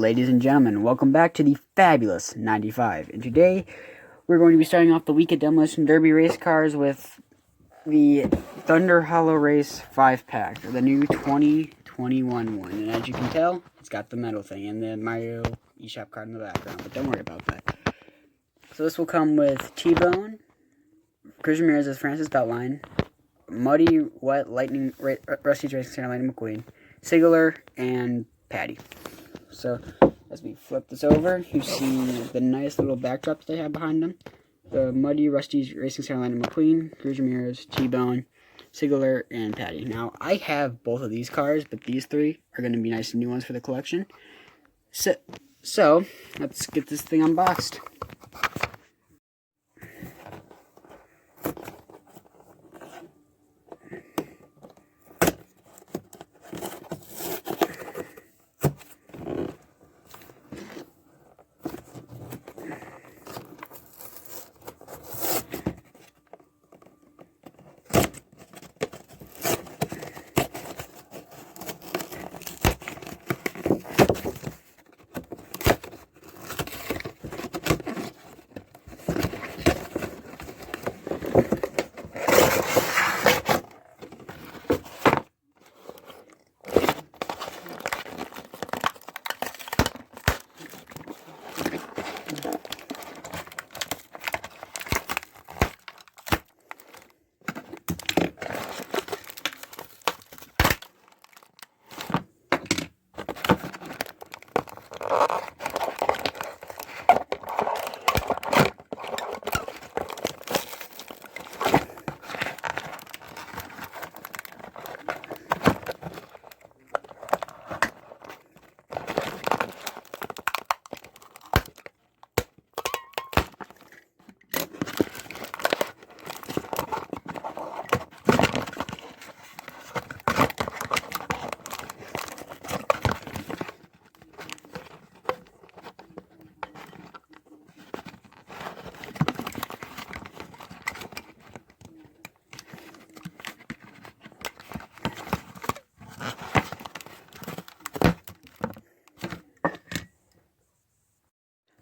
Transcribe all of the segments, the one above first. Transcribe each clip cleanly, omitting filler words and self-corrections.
Ladies and gentlemen, welcome back to the Fabulous 95. And today, we're going to be starting off the week of Demolition Derby race cars with the Thunder Hollow Race 5-pack, the new 2021 one. And as you can tell, it's got the metal thing and the Mario eShop card in the background, but don't worry about that. So this will come with T-Bone, Chris Ramirez as Francis Beltline, Muddy, Wet, Lightning, Rusty's Racing Center, Lightning McQueen, Sigler, and Patty. So, as we flip this over, you see the nice little backdrop that they have behind them. The Muddy, Rusty's Racing Center, Lightning McQueen, Cruz Ramirez, T-Bone, Sigler, and Patty. Now, I have both of these cars, but these three are going to be nice new ones for the collection. So let's get this thing unboxed.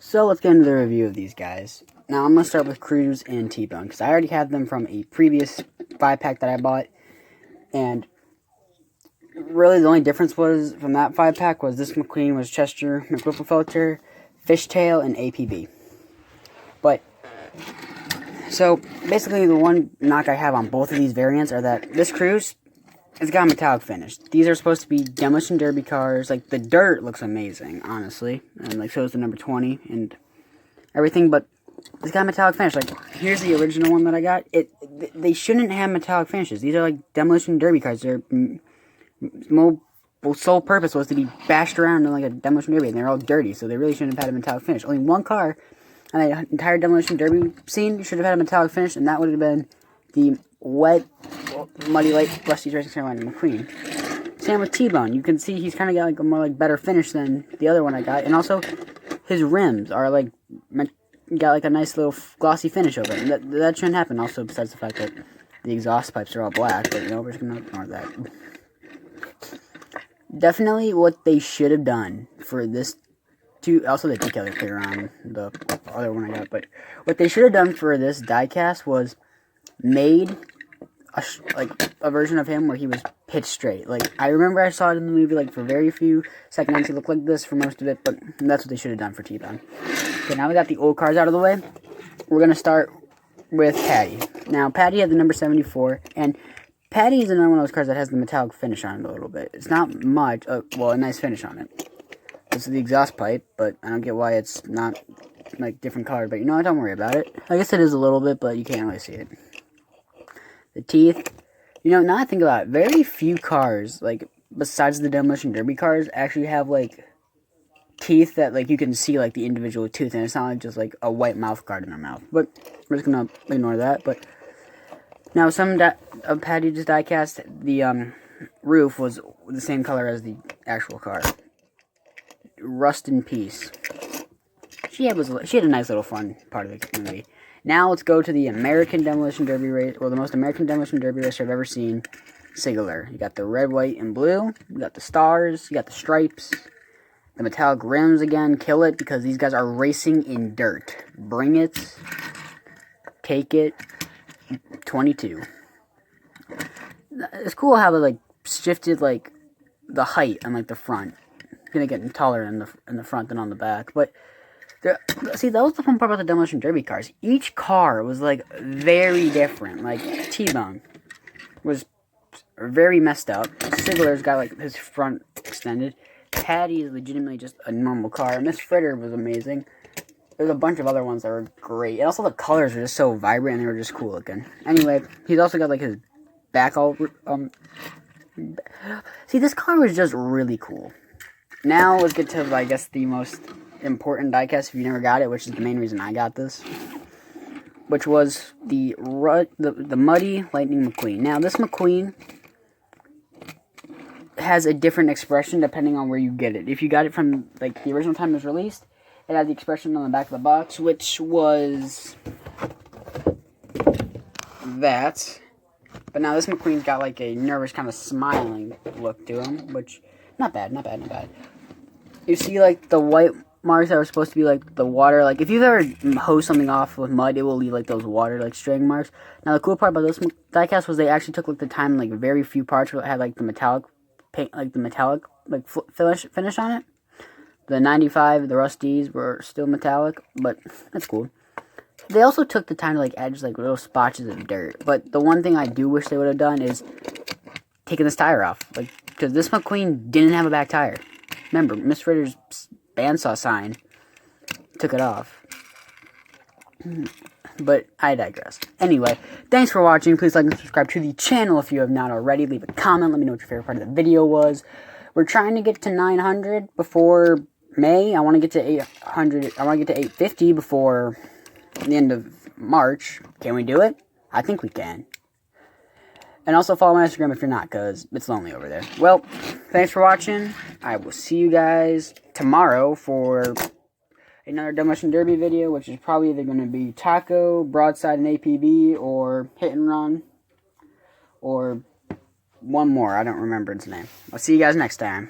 So let's get into the review of these guys. Now I'm going to start with Cruz and T-Bone, because I already have them from a previous 5-pack that I bought. And really the only difference was from that 5-pack was this McQueen was Chester, McWhipplefilter, Fishtail, and APB. But, so basically the one knock I have on both of these variants are that this Cruz, it's got a metallic finish. These are supposed to be Demolition Derby cars. Like, the dirt looks amazing, honestly. And, like, so is the number 20 and everything. But it's got a metallic finish. Like, here's the original one that I got. They shouldn't have metallic finishes. These are, like, Demolition Derby cars. Their sole purpose was to be bashed around in, like, a Demolition Derby. And they're all dirty, so they really shouldn't have had a metallic finish. Only one car on the entire Demolition Derby scene should have had a metallic finish. And that would have been the Wet, Muddy, Light, Rusty's Racing Center, Lightning McQueen. Same with T-Bone. You can see he's kind of got like a more like better finish than the other one I got, and also his rims are like got like a nice little glossy finish over it. And that shouldn't happen. Also, besides the fact that the exhaust pipes are all black, but you know we're just gonna ignore that. Definitely, what they should have done for this. Also the decal is clear on the other one I got, but what they should have done for this diecast was made a version of him where he was pitch straight. Like, I remember I saw it in the movie, like, for very few seconds he looked like this for most of it, but that's what they should have done for T-Bone. Okay, now we got the old cars out of the way. We're going to start with Patty. Now, Patty had the number 74, and Patty is another one of those cars that has the metallic finish on it a little bit. It's not much, well, a nice finish on it. This is the exhaust pipe, but I don't get why it's not, like, different colored, but you know what, don't worry about it. I guess it is a little bit, but you can't really see it. The teeth, you know, now I think about it, very few cars, like, besides the Demolition Derby cars, actually have, like, teeth that, like, you can see, like, the individual tooth, and it's not, like, just, like, a white mouth guard in their mouth, but we're just gonna ignore that. But now some of Patty's diecast, the, roof was the same color as the actual car. Rust in peace. She had a nice little fun part of the movie. Now let's go to the American Demolition Derby race, or the most American Demolition Derby racer I've ever seen, Sigler. You got the red, white, and blue. You got the stars. You got the stripes. the metallic rims again. Kill it, because these guys are racing in dirt. Bring it. Take it. 22. It's cool how it like shifted like the height on like the front. It's gonna get taller in the front than on the back. But see, that was the fun part about the Demolition Derby cars. Each car was like very different. Like T-Bone was very messed up. Sigler's got like his front extended. Patty is legitimately just a normal car. Miss Fritter was amazing. There's a bunch of other ones that were great. And also the colors were just so vibrant and they were just cool looking. Anyway, he's also got like his back all... See, this car was just really cool. Now let's get to, I guess, the most important diecast if you never got it, which is the main reason I got this. Which was the Muddy Lightning McQueen. Now, this McQueen has a different expression depending on where you get it. If you got it from like the original time it was released, it had the expression on the back of the box, which was that. But now this McQueen's got like a nervous kind of smiling look to him, which not bad. You see like the white marks that were supposed to be like the water. Like if you've ever hosed something off with mud, it will leave like those water like straying marks. Now the cool part about this diecast was they actually took like the time, like very few parts where it had like the metallic paint, like the metallic like finish on it. The 95, the Rusties were still metallic, but that's cool. They also took the time to like add just like little spotches of dirt. But the one thing I do wish they would have done is taken this tire off, like because this McQueen didn't have a back tire. Remember, Miss Ritter's bandsaw sign took it off. But I digress. Anyway, thanks for watching. Please like and subscribe to the channel if you have not already. Leave a comment. Let me know what your favorite part of the video was. We're trying to get to 900 before May. I want to get to 800. I want to get to 850 before the end of March. Can we do it? I think we can. And also follow my Instagram if you're not, because it's lonely over there. Well, thanks for watching. I will see you guys tomorrow for another Demolition Derby video, which is probably either going to be Taco, Broadside, and APB, or Hit and Run, or one more. I don't remember its name. I'll see you guys next time.